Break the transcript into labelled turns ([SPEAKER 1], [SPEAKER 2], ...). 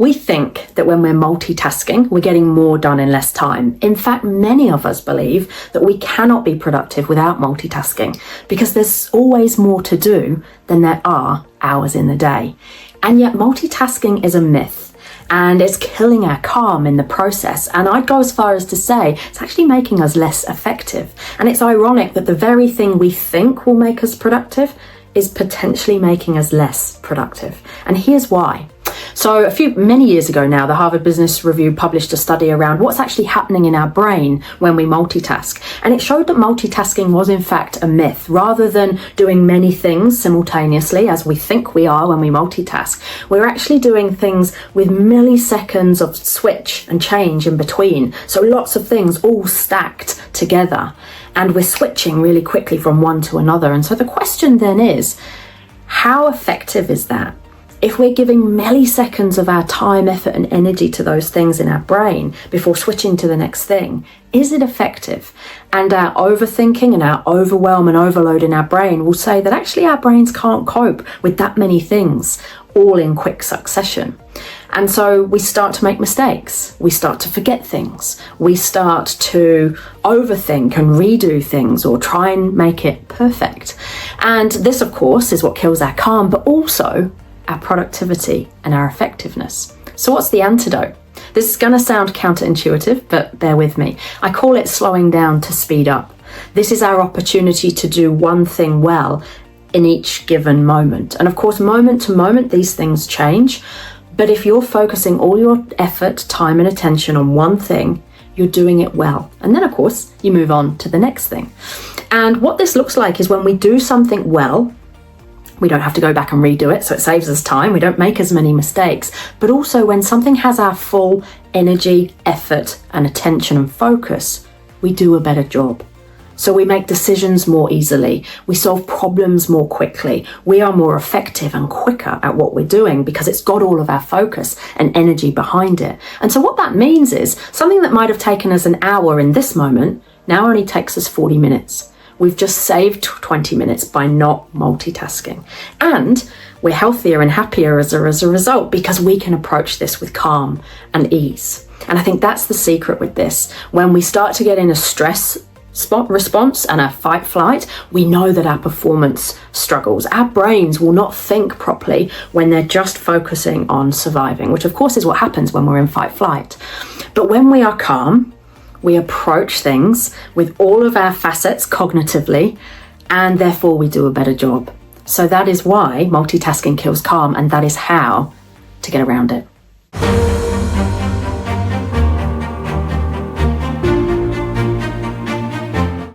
[SPEAKER 1] We think that when we're multitasking, we're getting more done in less time. In fact, many of us believe that we cannot be productive without multitasking because there's always more to do than there are hours in the day. And yet multitasking is a myth and it's killing our calm in the process. And I'd go as far as to say it's actually making us less effective. And it's ironic that the very thing we think will make us productive is potentially making us less productive. And here's why. So many years ago now, the Harvard Business Review published a study around what's actually happening in our brain when we multitask. And it showed that multitasking was in fact a myth. Rather than doing many things simultaneously, as we think we are when we multitask, we're actually doing things with milliseconds of switch and change in between. So lots of things all stacked together. And we're switching really quickly from one to another. And so the question then is, how effective is that? If we're giving milliseconds of our time, effort, and energy to those things in our brain before switching to the next thing, is it effective? And our overthinking and our overwhelm and overload in our brain will say that actually our brains can't cope with that many things all in quick succession. And so we start to make mistakes. We start to forget things. We start to overthink and redo things or try and make it perfect. And this, of course, is what kills our calm, but also our productivity and our effectiveness. So what's the antidote? This is going to sound counterintuitive, but bear with me. I call it slowing down to speed up. This is our opportunity to do one thing well in each given moment. And of course, moment to moment, these things change. But if you're focusing all your effort, time, and attention on one thing, you're doing it well. And then, of course, you move on to the next thing. And what this looks like is when we do something well, we don't have to go back and redo it, so it saves us time. We don't make as many mistakes. But also when something has our full energy, effort, and attention and focus, we do a better job. So we make decisions more easily. We solve problems more quickly. We are more effective and quicker at what we're doing because it's got all of our focus and energy behind it. And so what that means is something that might have taken us an hour in this moment now only takes us 40 minutes. We've just saved 20 minutes by not multitasking. And we're healthier and happier as a result because we can approach this with calm and ease. And I think that's the secret with this. When we start to get in a stress response and a fight flight, we know that our performance struggles. Our brains will not think properly when they're just focusing on surviving, which of course is what happens when we're in fight flight. But when we are calm, we approach things with all of our facets cognitively, and therefore we do a better job. So that is why multitasking kills calm, and that is how to get around it.